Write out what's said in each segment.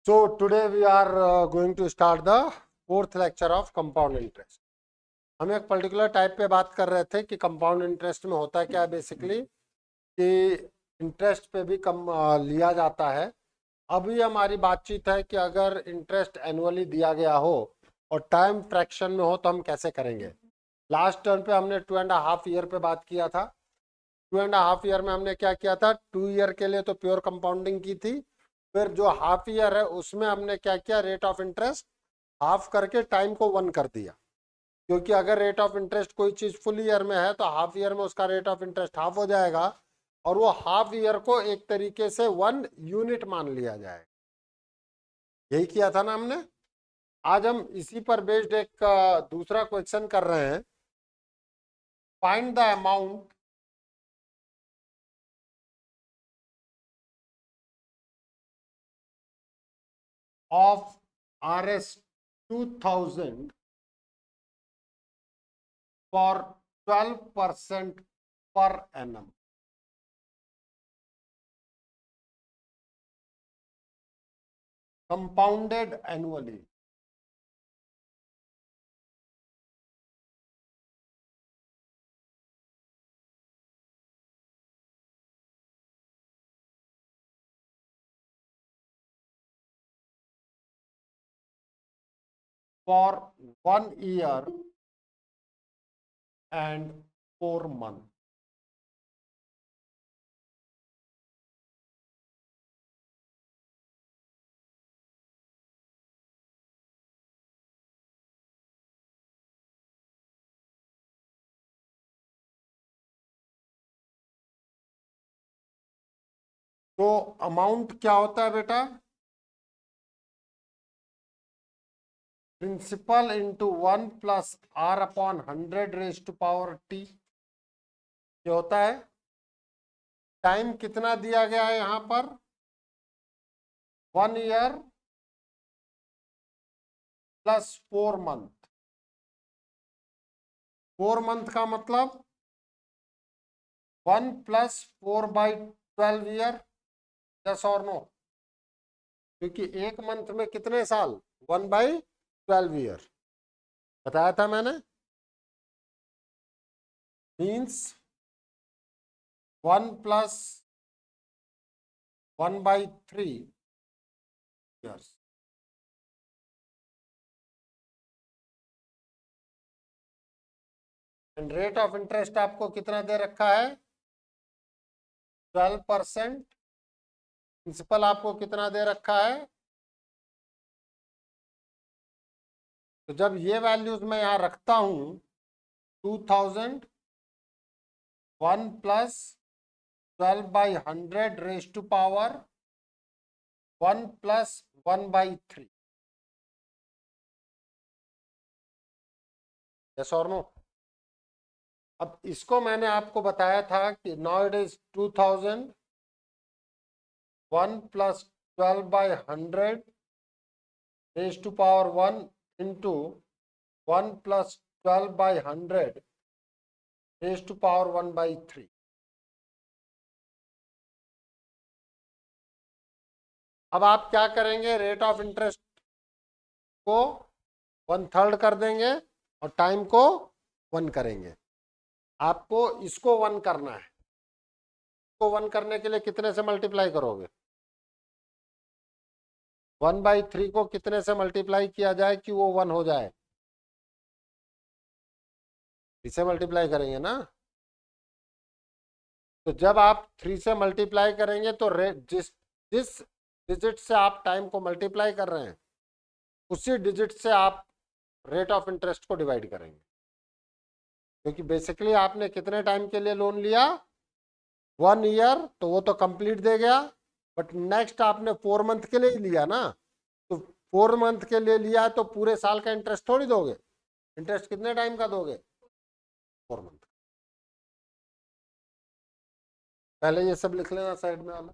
So today we are going to start the fourth lecture of compound interest. हम एक particular type पे बात कर रहे थे कि कंपाउंड इंटरेस्ट में होता क्या है बेसिकली कि इंटरेस्ट पे भी कम लिया जाता है। अभी हमारी बातचीत है कि अगर इंटरेस्ट एनुअली दिया गया हो और टाइम फ्रैक्शन में हो तो हम कैसे करेंगे। लास्ट टर्म पे हमने 2.5 ईयर पे बात किया था। 2.5 ईयर में हमने क्या किया था, 2 ईयर के लिए तो प्योर कंपाउंडिंग की थी। फिर जो हाफ ईयर है उसमें हमने क्या किया, रेट ऑफ इंटरेस्ट हाफ करके टाइम को 1 कर दिया। क्योंकि अगर रेट ऑफ इंटरेस्ट कोई चीज फुल ईयर में है तो हाफ ईयर में उसका रेट ऑफ इंटरेस्ट हाफ हो जाएगा और वो हाफ ईयर को एक तरीके से 1 यूनिट मान लिया जाएगा। यही किया था ना हमने। आज हम इसी पर बेस्ड एक दूसरा क्वेश्चन कर रहे हैं। Find the amount of Rs 2000 for 12% per annum. Compounded annually. For 1 year and 4 months. तो अमाउंट क्या होता है बेटा, principal into 1 plus r upon 100 raise to power t. ये होता है। टाइम कितना दिया गया है यहां पर, 1 ईयर प्लस 4 मंथ। 4 मंथ का मतलब 1 प्लस 4/12 ईयर। यस और नो, क्योंकि एक मंथ में कितने साल, 1/12 ईयर बताया था मैंने। Means 1 plus 1/3 years. And rate of interest आपको कितना दे रखा है, 12%। प्रिंसिपल आपको कितना दे रखा है। तो जब ये वैल्यूज मैं यहां रखता हूं, 2000, 1 plus 12/100 raise to power 1 plus 1/3। Yes और नो। अब इसको मैंने आपको बताया था कि now it is 2000, 1 plus 12/100 raise to power 1 into 1 plus 12/100 raise to power 1/3। अब आप क्या करेंगे, रेट ऑफ इंटरेस्ट को 1/3 कर देंगे और टाइम को 1 करेंगे। आपको इसको 1 करना है। इसको 1 करने के लिए कितने से मल्टीप्लाई करोगे, 1/3 को कितने से मल्टीप्लाई किया जाए कि वो 1 हो जाए, इसे मल्टीप्लाई करेंगे ना। तो जब आप 3 से मल्टीप्लाई करेंगे तो जिस जिस डिजिट से आप टाइम को मल्टीप्लाई कर रहे हैं उसी डिजिट से आप रेट ऑफ इंटरेस्ट को डिवाइड करेंगे। क्योंकि बेसिकली आपने कितने टाइम के लिए लोन लिया, 1 ईयर, तो वो तो कंप्लीट दे गया। बट नेक्स्ट आपने 4 मंथ के लिए ही लिया ना, तो 4 मंथ के लिए लिया तो पूरे साल का इंटरेस्ट थोड़ी दोगे। इंटरेस्ट कितने टाइम का दोगे, 4 मंथ। पहले ये सब लिख लेना साइड में वाला।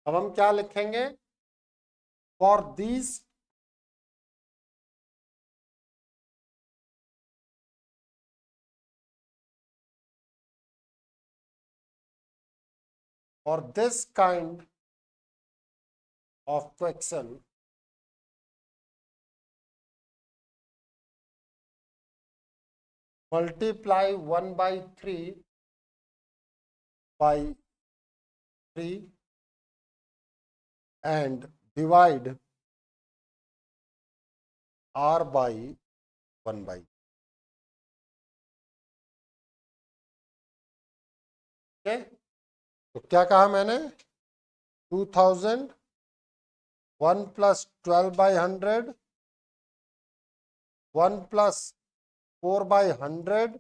अब हम क्या लिखेंगे? For these for this kind of question, multiply 1 by 3 by 3 and divide r by 1 by, ठीक है? तो क्या कहा मैंने? 2000 1 plus 12 by 100 1 plus 4 by 100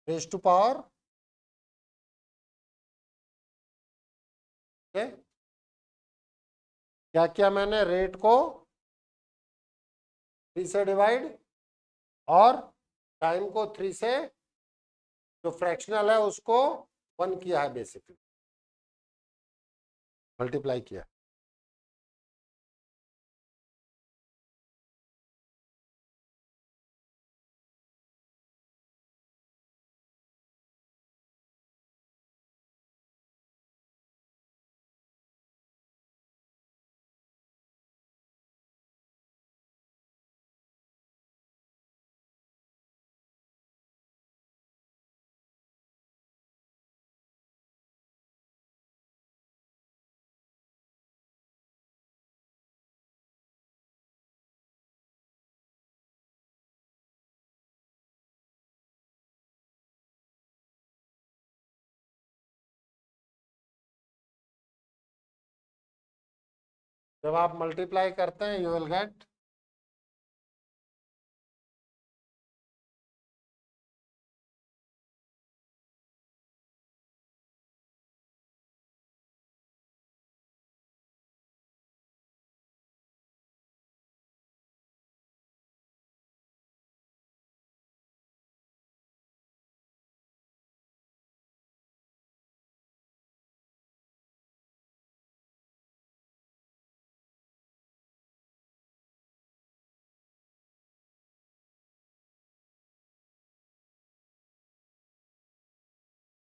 raised to power, ठीक है? क्या किया मैंने? रेट को 3 से डिवाइड और टाइम को 3 से, जो फ्रैक्शनल है उसको 1 किया है, बेसिकली मल्टीप्लाई किया। जब आप मल्टीप्लाई करते हैं यू विल गेट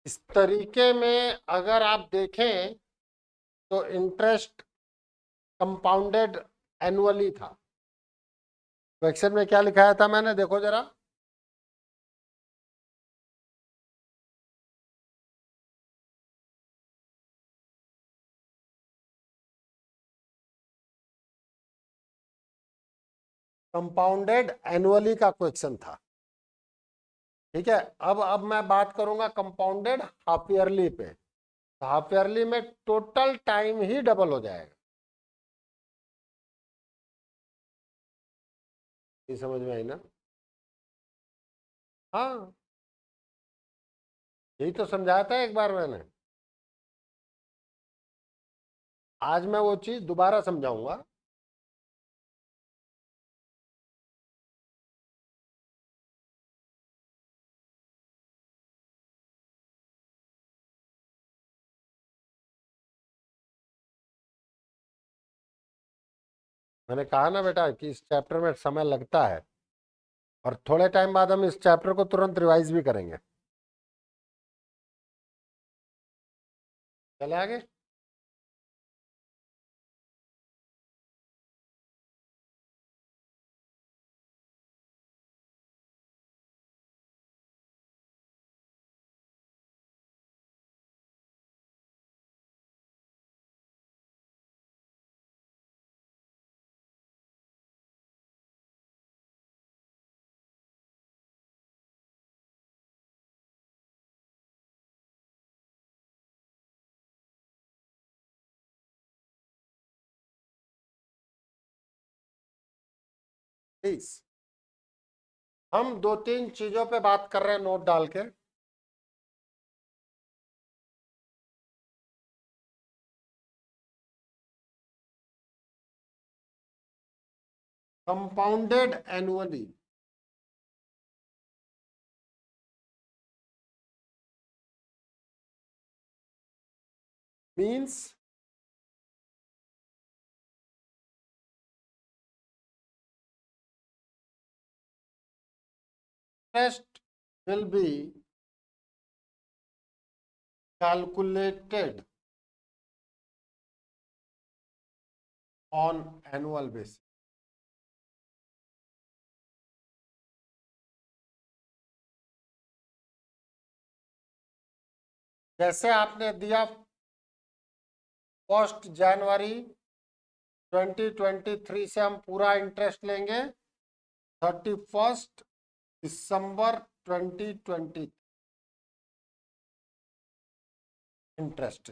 इस तरीके में। अगर आप देखें तो इंटरेस्ट कंपाउंडेड एनुअली था। क्वेश्चन में क्या लिखाया था मैंने, देखो जरा। कंपाउंडेड एनुअली का क्वेश्चन था, ठीक है? अब मैं बात करूंगा कंपाउंडेड हाफ ईयरली पे। हाफ ईयरली में टोटल टाइम ही डबल हो जाएगा। ये समझ में आई ना? हाँ, यही तो समझाया था एक बार मैंने। आज मैं वो चीज दोबारा समझाऊंगा। मैंने कहा ना बेटा कि इस चैप्टर में समय लगता है, और थोड़े टाइम बाद हम इस चैप्टर को तुरंत रिवाइज भी करेंगे। चले आगे। प्लीज, हम दो तीन चीजों पे बात कर रहे हैं नोट डाल के। Compounded annually means interest will be calculated on annual basis. जैसे आपने दिया 1 जनवरी 2023 से हम पूरा इंटरेस्ट लेंगे 31 दिसंबर 2020 इंटरेस्ट।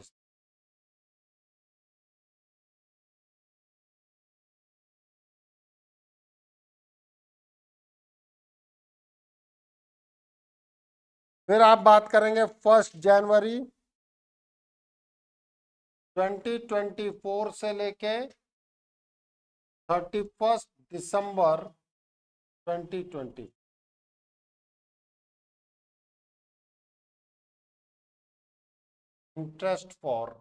फिर आप बात करेंगे 1 जनवरी 2024 से लेके 31 दिसंबर 2020 इंटरेस्ट फॉर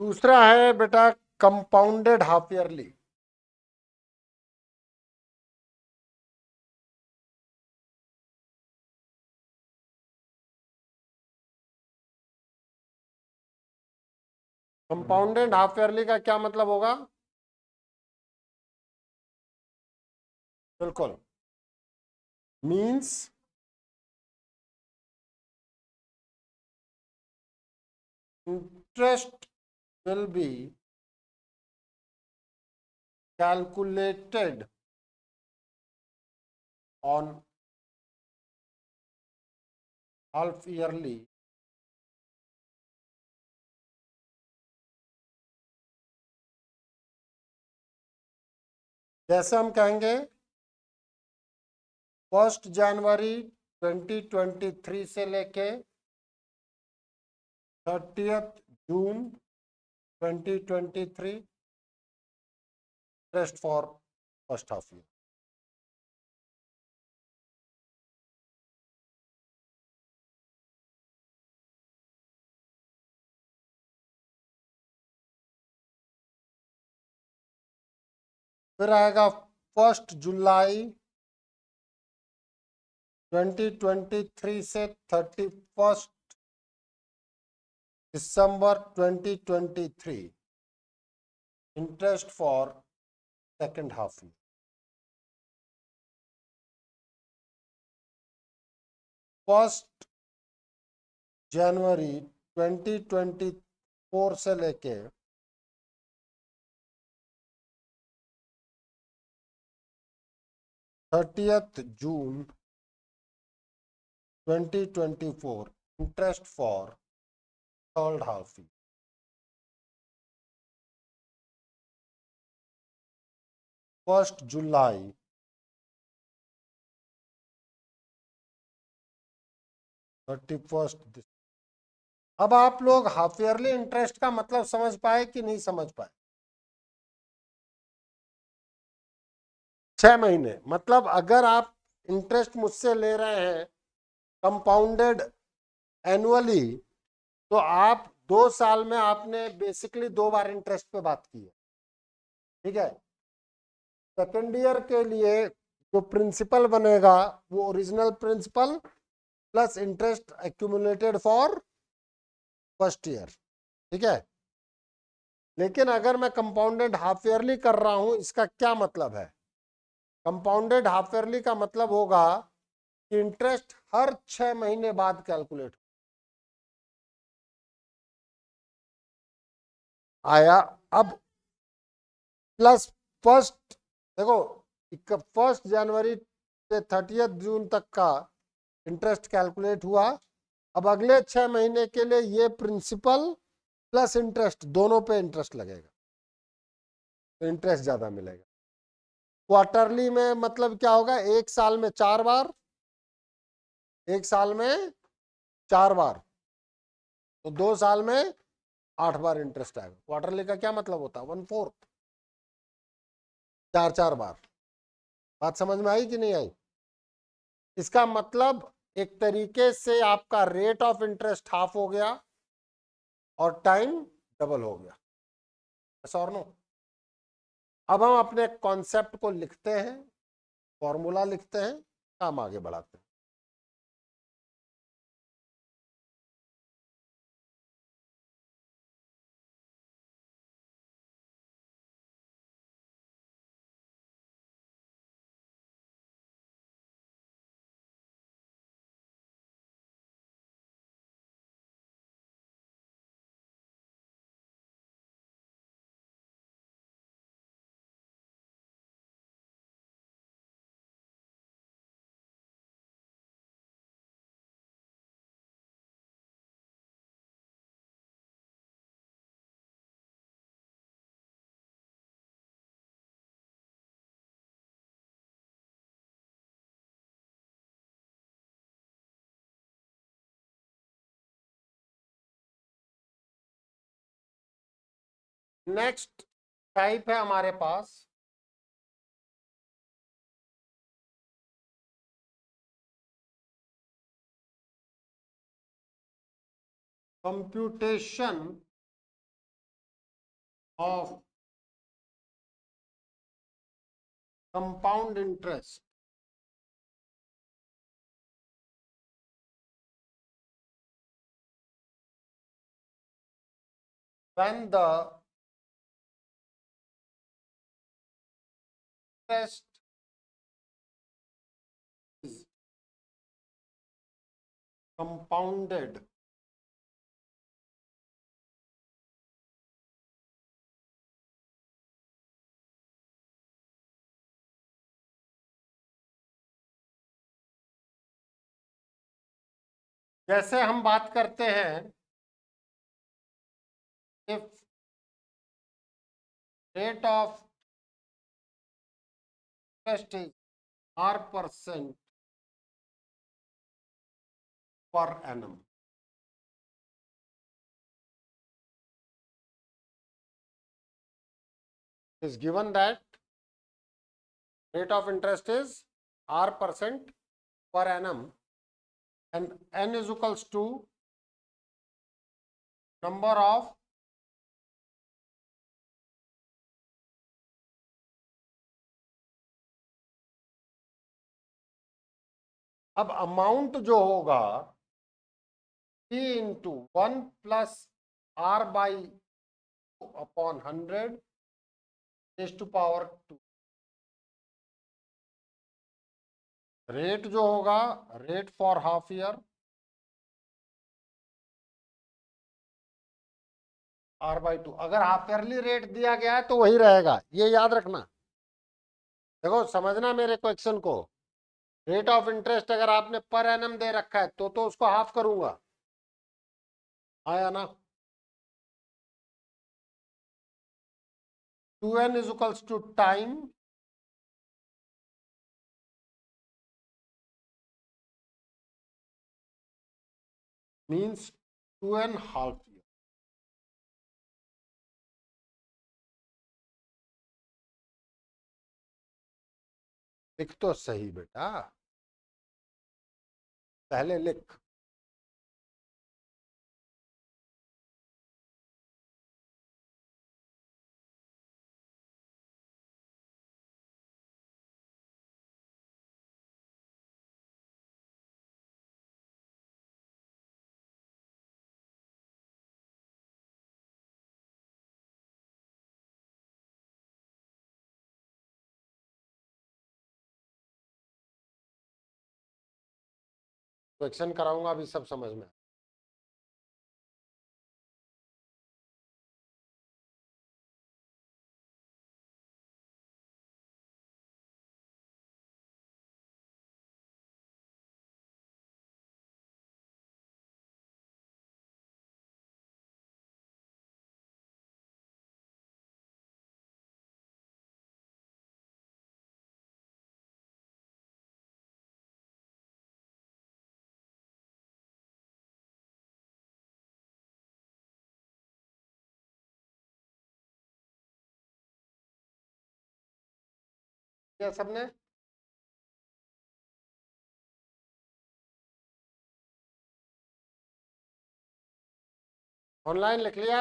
दूसरा है बेटा compounded half yearly. Compounded half yearly का क्या मतलब होगा? बिल्कुल, means interest will be calculated on half yearly जैसे हम कहेंगे 1 जनवरी 2023 से लेके 30 जून 2023 interest for first half year. फिर आएगा 1 जुलाई 2023 से 31 दिसंबर 2023 interest for second half year. First जनवरी 2024 से लेके 30 जून 2024 interest for third half year. First जुलाई 31 अब आप लोग हाफ ईयरली इंटरेस्ट का मतलब समझ पाए कि नहीं समझ पाए? 6 महीने मतलब अगर आप इंटरेस्ट मुझसे ले रहे हैं कंपाउंडेड एनुअली तो आप 2 साल में आपने बेसिकली 2 बार इंटरेस्ट पे बात की है, ठीक है। सेकेंड ईयर के लिए जो प्रिंसिपल बनेगा वो original principal plus interest accumulated for first year, ठीक है। लेकिन अगर मैं कंपाउंडेड हाफ ईयरली कर रहा हूं इसका क्या मतलब है? कंपाउंडेड हाफ ईयरली का मतलब होगा कि इंटरेस्ट हर 6 महीने बाद कैलकुलेट आया। अब प्लस फर्स्ट देखो 1 जनवरी से 30 जून तक का इंटरेस्ट कैलकुलेट हुआ। अब अगले 6 महीने के लिए ये प्रिंसिपल प्लस इंटरेस्ट दोनों पे इंटरेस्ट लगेगा तो इंटरेस्ट ज्यादा मिलेगा। क्वार्टरली में मतलब क्या होगा? 1 साल में 4 बार एक साल में 4 बार, तो 2 साल में 8 बार इंटरेस्ट आएगा। क्वार्टरली का क्या मतलब होता है? 1/4, 4 बार। बात समझ में आई कि नहीं आई? इसका मतलब एक तरीके से आपका रेट ऑफ इंटरेस्ट हाफ हो गया और टाइम डबल हो गया। ऐसा और नो? अब हम अपने कॉन्सेप्ट को लिखते हैं, फॉर्मूला लिखते हैं, काम आगे बढ़ाते हैं। नेक्स्ट टाइप है हमारे पास computation of compound interest when the interest is compounded जैसे हम बात करते हैं if rate of interest is R% per annum, is given that rate of interest is R% per annum and n is equals to number of अब amount जो होगा P into 1 plus R by upon 100 is to power 2। Rate जो होगा, rate for half year R/2। अगर half yearly rate दिया गया है तो वही रहेगा, ये याद रखना। देखो समझना मेरे क्वेश्चन को। रेट ऑफ इंटरेस्ट अगर आपने पर एनम दे रखा है तो उसको हाफ करूंगा, आया ना? 2n is equals to time means 2n half year. लिख तो सही बेटा, पहले लिख। क्वेश्चन कराऊंगा अभी सब समझ में। क्या सबने? ऑनलाइन लिख लिया?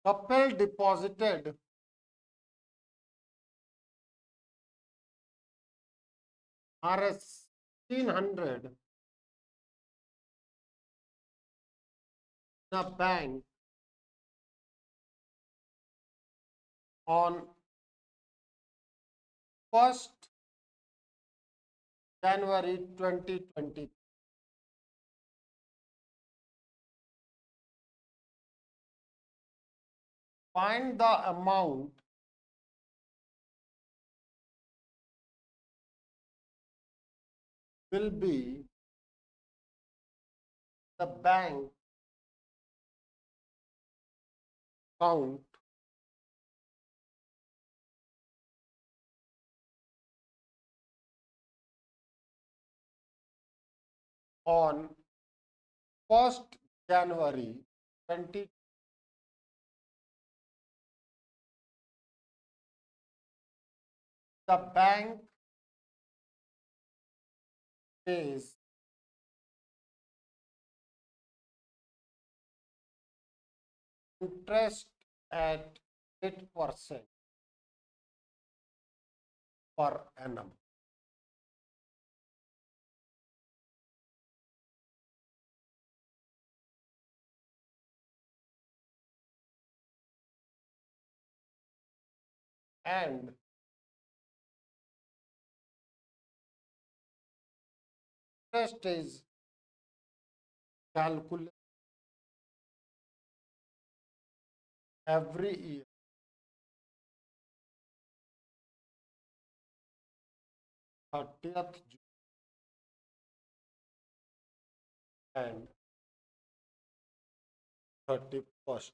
Couple deposited Rs 1,600 in a bank on 1st January 2020. Find the amount will be the bank account on 1st January 20. The bank pays interest at 8% per annum. And interest is calculated every year. 30th June and 31st.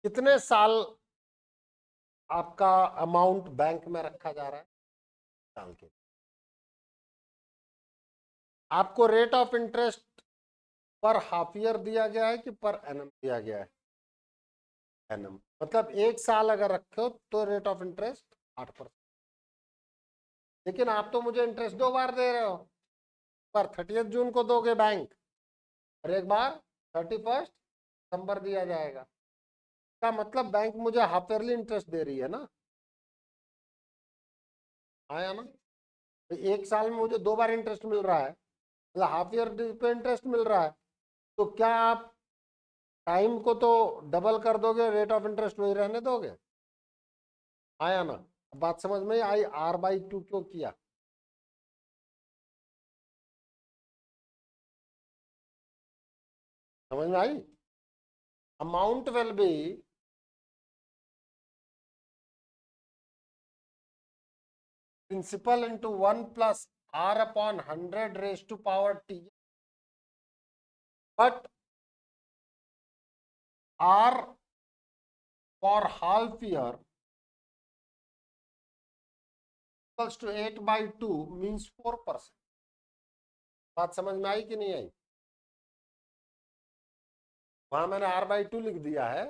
कितने साल आपका amount bank में रखा जा रहा है? साल के। आपको रेट ऑफ इंटरेस्ट पर हाफ ईयर दिया गया है कि पर एनम दिया गया है? एनम मतलब 1 साल अगर रखे हो तो रेट ऑफ इंटरेस्ट 8%। लेकिन आप तो मुझे इंटरेस्ट 2 बार दे रहे हो। पर 30 जून को दोगे बैंक और एक बार 31 दिसंबर दिया जाएगा। का मतलब बैंक मुझे हाफ ईयरली इंटरेस्ट दे रही है ना? आया ना? तो 1 साल में मुझे 2 बार इंटरेस्ट मिल रहा है, मतलब हाफ ईयर पे इंटरेस्ट मिल रहा है। तो क्या आप टाइम को तो डबल कर दोगे, रेट ऑफ इंटरेस्ट वही रहने दोगे? आया ना? बात समझ में आई? R/2 क्यों किया? समझ में आई? Amount will be principal into 1 plus R/100 raised to power T, but R for half year equals to 8/2 means 4%। बात समझ में आई कि नहीं आई? वहां मैंने R/2 लिख दिया है।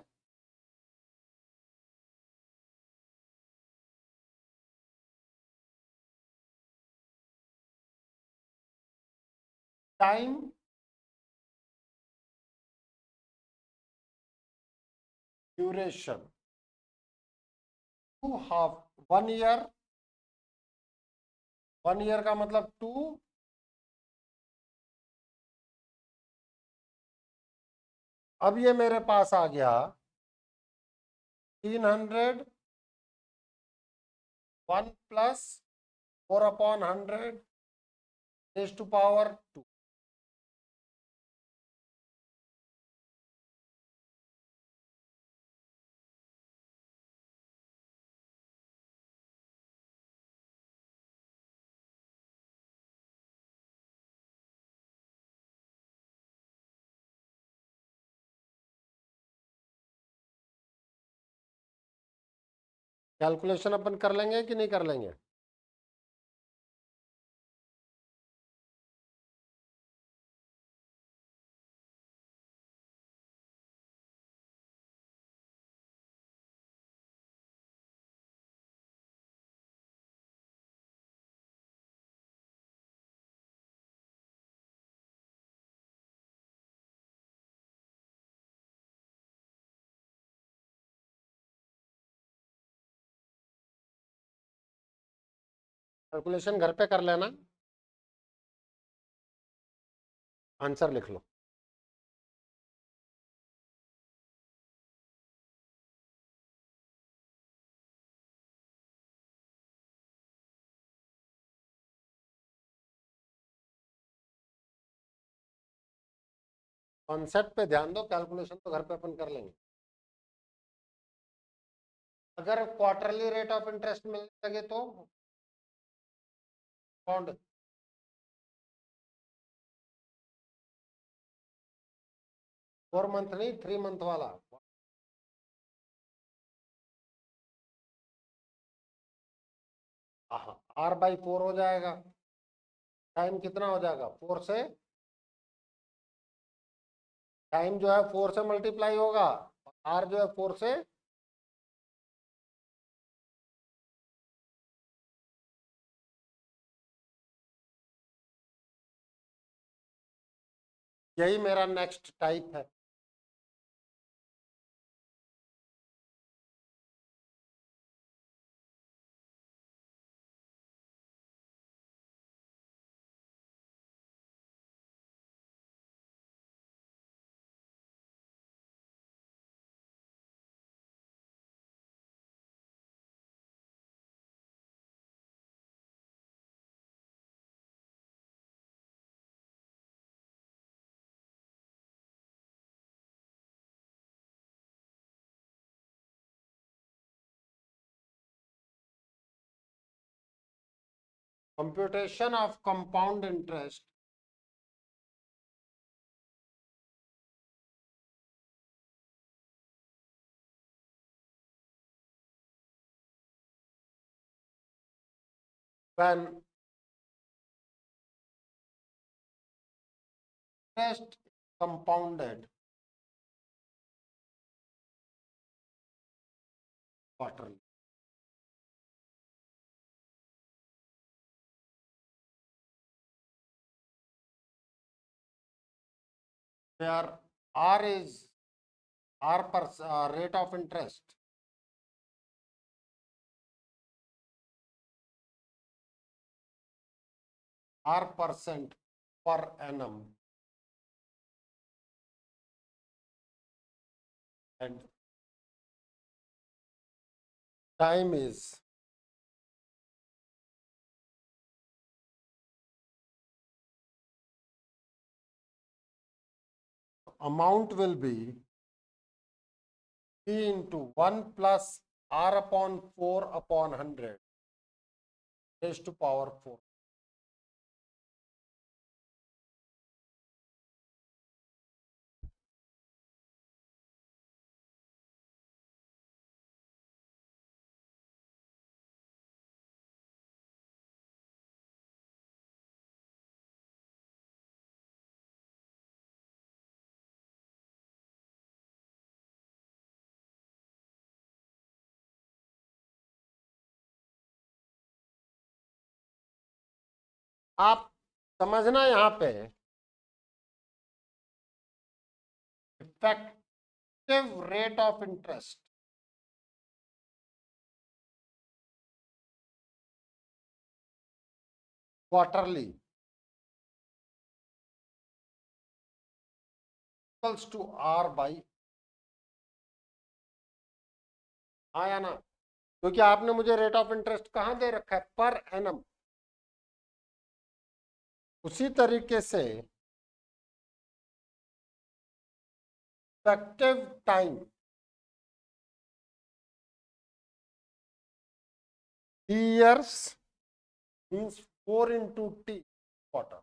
टाइम ड्यूरेशन 2.5 1 ईयर, 1 ईयर का मतलब 2, अब ये मेरे पास आ गया 300, 1 plus 4/100 raise to power 2। Calculation अपन कर लेंगे कि नहीं कर लेंगे? कैलकुलेशन घर पे कर लेना, आंसर लिख लो। कॉन्सेप्ट पे ध्यान दो, कैलकुलेशन तो घर पे अपन कर लेंगे। अगर क्वार्टरली रेट ऑफ इंटरेस्ट मिलने लगे तो बॉन्ड 4 मंथ नहीं, 3 मंथ वाला। R/4 हो जाएगा, टाइम कितना हो जाएगा, 4 से, टाइम जो है 4 से मल्टीप्लाई होगा, R जो है 4 से, यही मेरा नेक्स्ट टाइप है। Computation of compound interest when interest compounded quarterly, where R is R per rate of interest, R% per annum, and time is amount will be P into 1 plus R/4/100 raised to power 4. आप समझना यहाँ पे effect effective rate of interest quarterly equals to r by, हाँ या ना? क्योंकि आपने मुझे रेट ऑफ इंटरेस्ट कहाँ दे रखा है, पर एनम। उसी तरीके से effective time years means 4 into t quarter.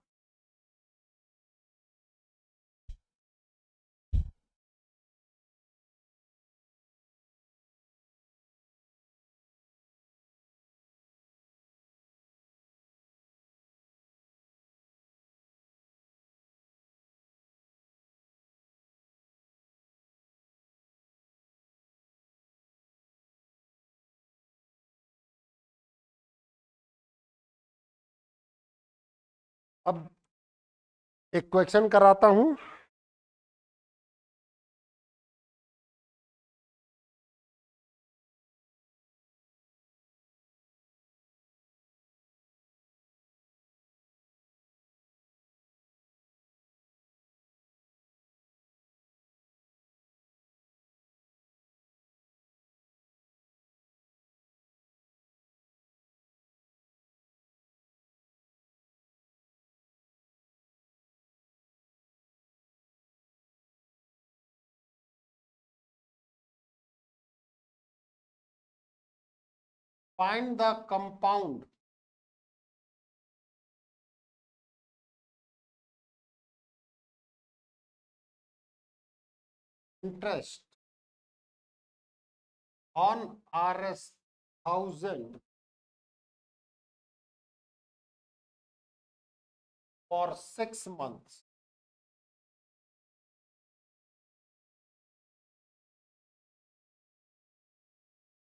अब एक क्वेश्चन कराता हूं। Find the compound interest on Rs 1000 for 6 months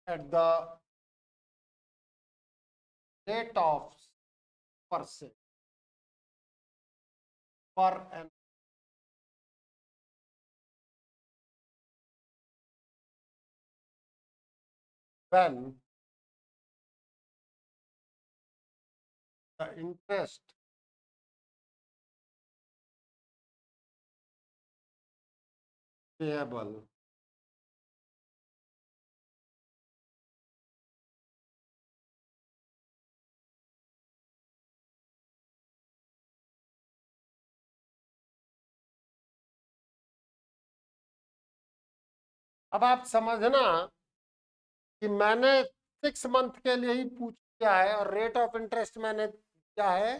at the rate of percent per annum. When the interest payable अब आप समझना कि मैंने 6 मंथ के लिए ही पूछ किया है और रेट ऑफ इंटरेस्ट मैंने क्या है,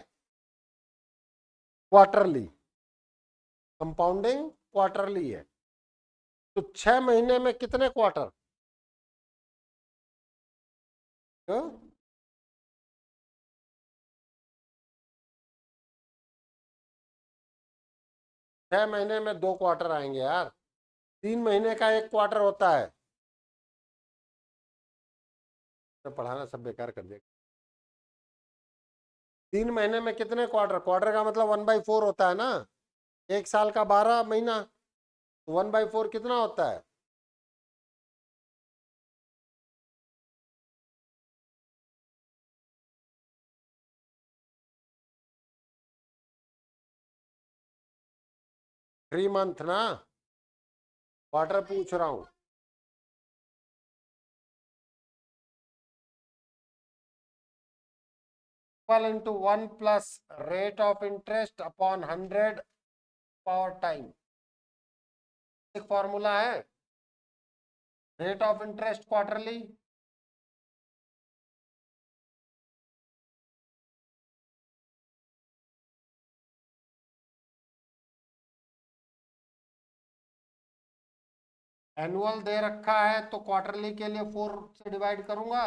क्वार्टरली। कंपाउंडिंग क्वार्टरली है, तो 6 महीने में कितने क्वार्टर? तो 6 महीने में 2 क्वार्टर आएंगे यार। 3 महीने का एक क्वार्टर होता है। तो पढ़ाना सब बेकार कर देगा। 3 महीने में कितने क्वार्टर? क्वार्टर का मतलब 1/4 होता है ना। एक साल का 12 महीना, 1/4 कितना होता है? थ्री मंथ ना, क्वार्टर पूछ रहा हूं। Equal into 1 plus rate of interest upon 100 power time. एक फॉर्मूला है, rate of interest quarterly annual दे रखा है तो क्वार्टरली के लिए 4 से डिवाइड करूंगा।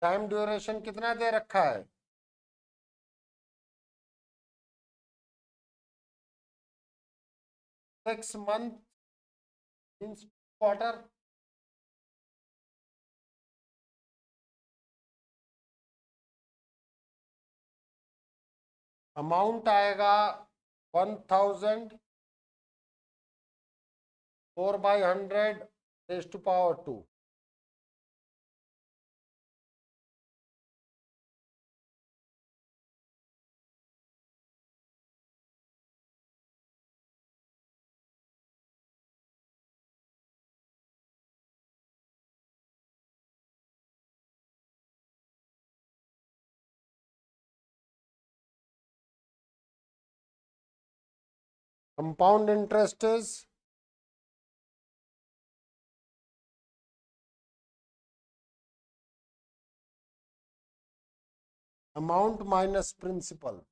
टाइम ड्यूरेशन कितना दे रखा है? 6 मंथ मींस क्वार्टर। अमाउंट आएगा 1000 4/100 raised to power 2. Compound interest is amount minus principal.